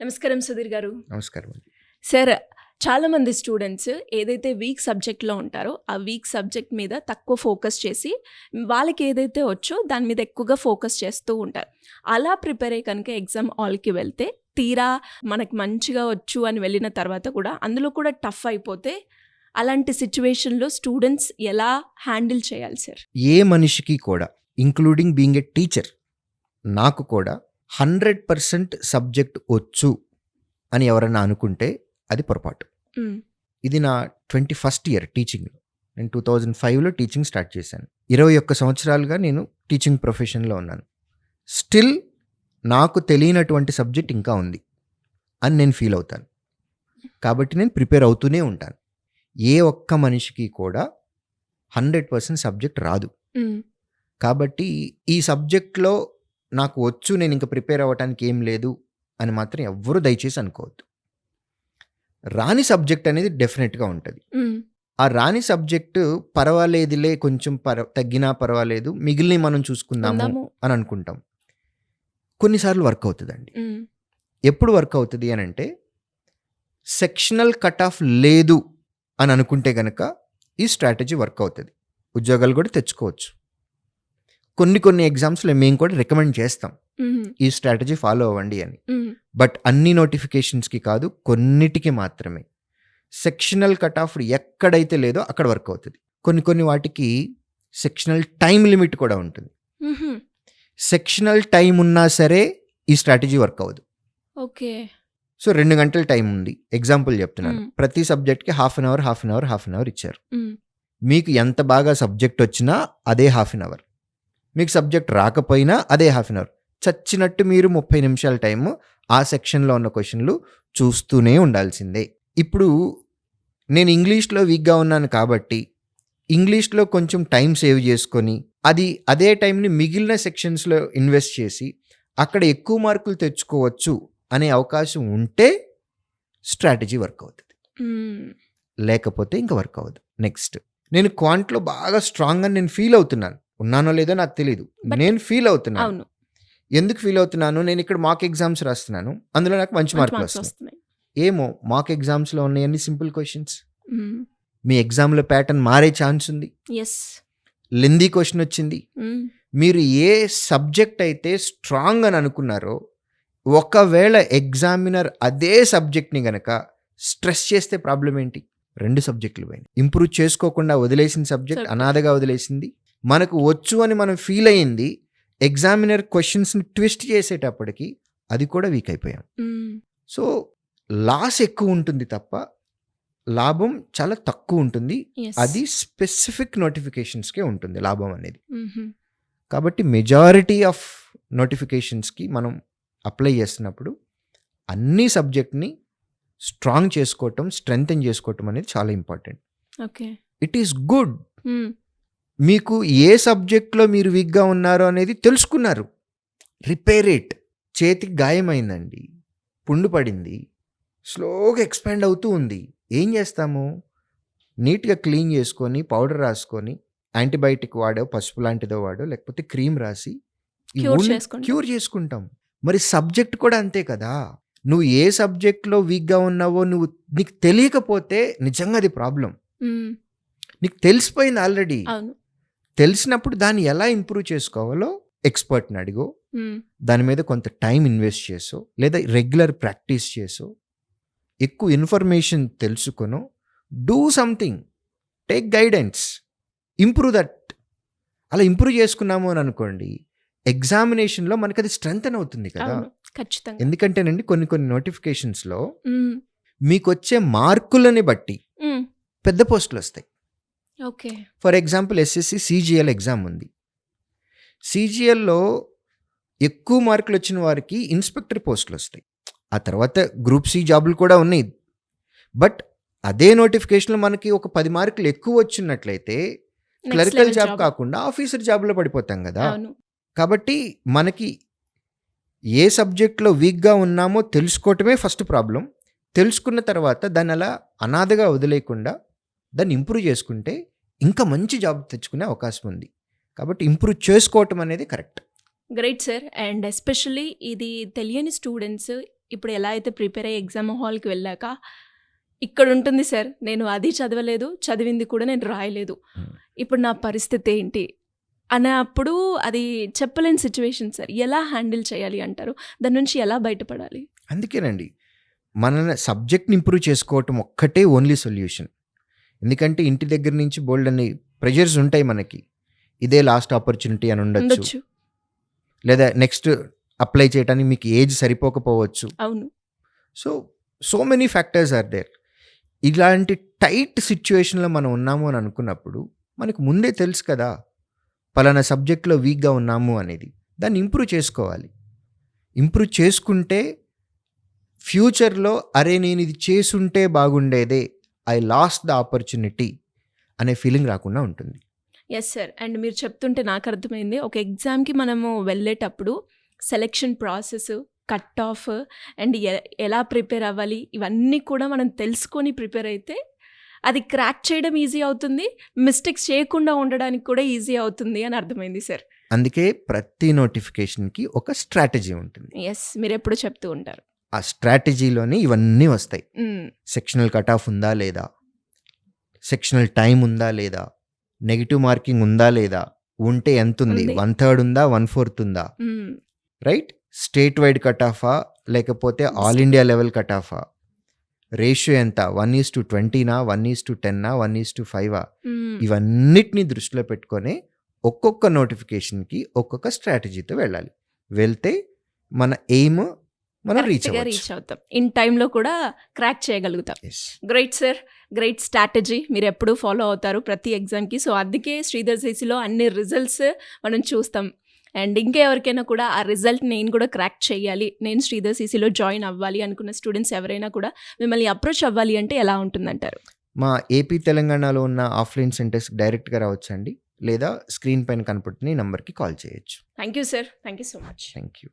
నమస్కారం సుధీర్ గారు. నమస్కారం. సార్, చాలామంది స్టూడెంట్స్ ఏదైతే వీక్ సబ్జెక్ట్లో ఉంటారో ఆ వీక్ సబ్జెక్ట్ మీద తక్కువ ఫోకస్ చేసి వాళ్ళకి ఏదైతే వచ్చో దాని మీద ఎక్కువగా ఫోకస్ చేస్తూ ఉంటారు. అలా ప్రిపేర్ అయ్యి కనుక ఎగ్జామ్ హాల్కి వెళ్తే తీరా మనకు మంచిగా వచ్చు అని వెళ్ళిన తర్వాత కూడా అందులో కూడా టఫ్ అయిపోతే అలాంటి సిచ్యువేషన్లో స్టూడెంట్స్ ఎలా హ్యాండిల్ చేయాలి సార్? ఏ మనిషికి కూడా ఇంక్లూడింగ్ బీయింగ్ ఏ టీచర్ నాకు కూడా 100% సబ్జెక్ట్ వచ్చు అని ఎవరన్నా అనుకుంటే అది పొరపాటు. ఇది నా 21st ఇయర్ టీచింగ్లో. నేను 2005లో టీచింగ్ స్టార్ట్ చేశాను. 21 సంవత్సరాలుగా నేను టీచింగ్ ప్రొఫెషన్లో ఉన్నాను. స్టిల్ నాకు తెలియనటువంటి సబ్జెక్ట్ ఇంకా ఉంది అని నేను ఫీల్ అవుతాను. కాబట్టి నేను ప్రిపేర్ అవుతూనే ఉంటాను. ఏ ఒక్క మనిషికి కూడా 100% సబ్జెక్ట్ రాదు. కాబట్టి ఈ సబ్జెక్ట్లో నాకు వచ్చు, నేను ఇంకా ప్రిపేర్ అవ్వటానికి ఏం లేదు అని మాత్రం ఎవ్వరూ దయచేసి అనుకోవద్దు. రాని సబ్జెక్ట్ అనేది డెఫినెట్గా ఉంటుంది. ఆ రాని సబ్జెక్టు పర్వాలేదులే, కొంచెం తగ్గినా పర్వాలేదు, మిగిలిన మనం చూసుకుందాము అని అనుకుంటాం. కొన్నిసార్లు వర్క్ అవుతుందండి. ఎప్పుడు వర్క్ అవుతుంది అని అంటే, సెక్షనల్ కట్ ఆఫ్ లేదు అని అనుకుంటే కనుక ఈ స్ట్రాటజీ వర్క్ అవుతుంది. ఉద్యోగాలు కూడా తెచ్చుకోవచ్చు. కొన్ని ఎగ్జామ్స్లో మేము కూడా రికమెండ్ చేస్తాం ఈ స్ట్రాటజీ ఫాలో అవ్వండి అని. బట్ అన్ని నోటిఫికేషన్స్కి కాదు, కొన్నిటికి మాత్రమే. సెక్షనల్ కట్ ఆఫ్ ఎక్కడైతే లేదో అక్కడ వర్క్ అవుతుంది. కొన్ని వాటికి సెక్షనల్ టైం లిమిట్ కూడా ఉంటుంది. సెక్షనల్ టైం ఉన్నా సరే ఈ స్ట్రాటజీ వర్క్ అవ్వదు. ఓకే. సో 2 గంటల టైం ఉంది, ఎగ్జాంపుల్ చెప్తున్నాను. ప్రతి సబ్జెక్ట్కి హాఫ్ అన్ అవర్ ఇచ్చారు. మీకు ఎంత బాగా సబ్జెక్ట్ వచ్చినా అదే హాఫ్ అన్ అవర్, మీకు సబ్జెక్ట్ రాకపోయినా అదే హాఫ్ అన్ అవర్. చచ్చినట్టు మీరు 30 నిమిషాల టైము ఆ సెక్షన్లో ఉన్న క్వశ్చన్లు చూస్తూనే ఉండాల్సిందే. ఇప్పుడు నేను ఇంగ్లీష్లో వీక్గా ఉన్నాను కాబట్టి ఇంగ్లీష్లో కొంచెం టైం సేవ్ చేసుకొని అదే టైంని మిగిలిన సెక్షన్స్లో ఇన్వెస్ట్ చేసి అక్కడ ఎక్కువ మార్కులు తెచ్చుకోవచ్చు అనే అవకాశం ఉంటే స్ట్రాటజీ వర్క్ అవుతుంది. లేకపోతే ఇంకా వర్క్ అవ్వదు. నెక్స్ట్, నేను క్వాంట్లో బాగా స్ట్రాంగ్ అని నేను ఫీల్ అవుతున్నాను. ఉన్నానో లేదో నాకు తెలియదు, నేను ఫీల్ అవుతున్నాను. ఎందుకు ఫీల్ అవుతున్నాను? నేను ఇక్కడ మాక్ ఎగ్జామ్స్ రాస్తున్నాను, అందులో నాకు మంచి మార్కులు వస్తున్నాయి. ఏమో మాక్ ఎగ్జామ్స్లో ఉన్నాయన్ని సింపుల్ క్వశ్చన్స్. మీ ఎగ్జామ్లో ప్యాటర్న్ మారే ఛాన్స్ ఉంది. లెందీ క్వశ్చన్ వచ్చింది. మీరు ఏ సబ్జెక్ట్ అయితే స్ట్రాంగ్ అని అనుకున్నారో, ఒకవేళ ఎగ్జామినర్ అదే సబ్జెక్ట్ని గనక స్ట్రెస్ చేస్తే ప్రాబ్లం ఏంటి? 2 సబ్జెక్టులు పోయింది. ఇంప్రూవ్ చేసుకోకుండా వదిలేసిన సబ్జెక్ట్, అనాథగా వదిలేసింది. మనకు వచ్చు అని మనం ఫీల్ అయ్యింది, ఎగ్జామినర్ క్వశ్చన్స్ని ట్విస్ట్ చేసేటప్పటికి అది కూడా వీక్ అయిపోయాం. సో లాస్ ఎక్కువ ఉంటుంది తప్ప లాభం చాలా తక్కువ ఉంటుంది. అది స్పెసిఫిక్ నోటిఫికేషన్స్కే ఉంటుంది లాభం అనేది. కాబట్టి మెజారిటీ ఆఫ్ నోటిఫికేషన్స్కి మనం అప్లై చేస్తున్నప్పుడు అన్ని సబ్జెక్ట్ని స్ట్రాంగ్ చేసుకోవటం, స్ట్రెంగ్తెన్ చేసుకోవటం అనేది చాలా ఇంపార్టెంట్. It is good. మీకు ఏ సబ్జెక్ట్లో మీరు వీక్గా ఉన్నారో అనేది తెలుసుకున్నారు, రిపేర్ ఇట్. చేతికి గాయమైందండి, పుండు పడింది, స్లోగా ఎక్స్పాండ్ అవుతూ ఉంది. ఏం చేస్తాము? నీట్గా క్లీన్ చేసుకొని, పౌడర్ రాసుకొని, యాంటీబయాటిక్ వాడో, పసుపు లాంటిదో వాడో, లేకపోతే క్రీమ్ రాసి క్యూర్ చేసుకుంటాం. మరి సబ్జెక్ట్ కూడా అంతే కదా. నువ్వు ఏ సబ్జెక్ట్లో వీక్గా ఉన్నావో నీకు తెలియకపోతే నిజంగా అది ప్రాబ్లం. నీకు తెలిసిపోయింది ఆల్రెడీ. తెలిసినప్పుడు దాన్ని ఎలా ఇంప్రూవ్ చేసుకోవాలో ఎక్స్పర్ట్ని అడిగో, దాని మీద కొంత టైం ఇన్వెస్ట్ చేసో, లేదా రెగ్యులర్ ప్రాక్టీస్ చేసో, ఎక్కువ ఇన్ఫర్మేషన్ తెలుసుకొనో, do something, take guidance, improve that. అలా ఇంప్రూవ్ చేసుకున్నాము అని అనుకోండి, ఎగ్జామినేషన్లో మనకు అది స్ట్రెంగ్తెన్ అవుతుంది కదా. ఎందుకంటేనండి కొన్ని నోటిఫికేషన్స్లో మీకు వచ్చే మార్కులని బట్టి పెద్ద పోస్టులు వస్తాయి. For example SSC CGL exam ఉంది. CGLలో ఎక్కువ మార్కులు వచ్చిన వారికి ఇన్స్పెక్టర్ పోస్టులు వస్తాయి. ఆ తర్వాత గ్రూప్ C జాబులు కూడా ఉన్నాయి. బట్ అదే నోటిఫికేషన్లో మనకి ఒక 10 మార్కులు ఎక్కువ వచ్చినట్లయితే క్లరికల్ జాబ్ కాకుండా ఆఫీసర్ జాబ్లో పడిపోతాం కదా. కాబట్టి మనకి ఏ సబ్జెక్ట్లో వీక్గా ఉన్నామో తెలుసుకోవటమే ఫస్ట్ ప్రాబ్లం. తెలుసుకున్న తర్వాత దాన్ని అలా అనాథగా వదిలేయకుండా దాన్ని ఇంప్రూవ్ చేసుకుంటే ఇంకా మంచి జాబ్ తెచ్చుకునే అవకాశం ఉంది. కాబట్టి ఇంప్రూవ్ చేసుకోవటం అనేది correct. Great sir. And especially ఇది తెలియని స్టూడెంట్స్ ఇప్పుడు ఎలా అయితే ప్రిపేర్ అయ్యి ఎగ్జామ్ హాల్కి వెళ్ళాక ఇక్కడ ఉంటుంది సార్, నేను అది చదవలేదు, చదివింది కూడా నేను రాయలేదు, ఇప్పుడు నా పరిస్థితి ఏంటి అన్నప్పుడు అది చెప్పలేని సిచ్యువేషన్ సార్. ఎలా హ్యాండిల్ చేయాలి అంటారు? దాని నుంచి ఎలా బయటపడాలి? అందుకేనండి మన సబ్జెక్ట్ని ఇంప్రూవ్ చేసుకోవటం ఒక్కటే ఓన్లీ సొల్యూషన్. ఎందుకంటే ఇంటి దగ్గర నుంచి బోల్డ్ అన్ని ప్రెషర్స్ ఉంటాయి మనకి. ఇదే లాస్ట్ ఆపర్చునిటీ అని ఉండొచ్చు, లేదా నెక్స్ట్ అప్లై చేయడానికి మీకు ఏజ్ సరిపోకపోవచ్చు. అవును. So many factors are there. ఇలాంటి టైట్ సిచ్యువేషన్లో మనం ఉన్నాము అని అనుకున్నప్పుడు మనకు ముందే తెలుసు కదా పలానా సబ్జెక్ట్లో వీక్గా ఉన్నాము అనేది. దాన్ని ఇంప్రూవ్ చేసుకోవాలి. ఇంప్రూవ్ చేసుకుంటే ఫ్యూచర్లో అరే నేను ఇది చేసుంటే బాగుండేదే, ఐ లాస్ట్ ద ఆపర్చునిటీ అనే ఫీలింగ్ రాకుండా ఉంటుంది. Yes sir. అండ్ మీరు చెప్తుంటే నాకు అర్థమైంది, ఒక ఎగ్జామ్కి మనము వెళ్ళేటప్పుడు selection process, cut off and ఎలా ప్రిపేర్ అవ్వాలి ఇవన్నీ కూడా మనం తెలుసుకొని ప్రిపేర్ అయితే అది క్రాక్ చేయడం ఈజీ అవుతుంది, మిస్టేక్స్ చేయకుండా ఉండడానికి కూడా ఈజీ అవుతుంది అని అర్థమైంది సార్. అందుకే ప్రతి నోటిఫికేషన్కి ఒక స్ట్రాటజీ ఉంటుంది. ఎస్, మీరు ఎప్పుడు చెప్తూ ఉంటారు. ఆ స్ట్రాటజీలోనే ఇవన్నీ వస్తాయి. సెక్షనల్ కట్ ఆఫ్ ఉందా లేదా, సెక్షనల్ టైం ఉందా లేదా, నెగిటివ్ మార్కింగ్ ఉందా లేదా, ఉంటే ఎంత ఉంది, 1/3 ఉందా 1/4 ఉందా, రైట్, స్టేట్ వైడ్ కట్ ఆఫా లేకపోతే ఆల్ ఇండియా లెవెల్ కట్ ఆఫా, రేషియో ఎంత, 1:20 1:10 1:5, ఇవన్నిటిని దృష్టిలో పెట్టుకొని ఒక్కొక్క నోటిఫికేషన్కి ఒక్కొక్క స్ట్రాటజీతో వెళ్ళాలి. వెళ్తే మన ఎయిమ్ మనం రీచ్ అవుతాం, ఇన్ టైంలో కూడా క్రాక్ చేయగలుగుతాం. గ్రేట్ సార్, గ్రేట్ స్ట్రాటజీ మీరు ఎప్పుడూ ఫాలో అవుతారు ప్రతి ఎగ్జామ్కి. సో అందుకే శ్రీధర్ సిసిలో అన్ని రిజల్ట్స్ మనం చూస్తాం. అండ్ ఇంకా ఎవరికైనా కూడా ఆ రిజల్ట్ నేను కూడా క్రాక్ చేయాలి, నేను శ్రీధర్ సిసిలో జాయిన్ అవ్వాలి అనుకున్న స్టూడెంట్స్ ఎవరైనా కూడా మిమ్మల్ని అప్రోచ్ అవ్వాలి అంటే ఎలా ఉంటుందంటారు? మా ఏపీ తెలంగాణలో ఉన్న ఆఫ్లైన్ సెంటర్స్కి డైరెక్ట్గా రావచ్చండి, లేదా స్క్రీన్ పైన కనపడుతున్న ఈ నెంబర్కి కాల్ చేయొచ్చు. Thank you sir, thank you so much. Thank you.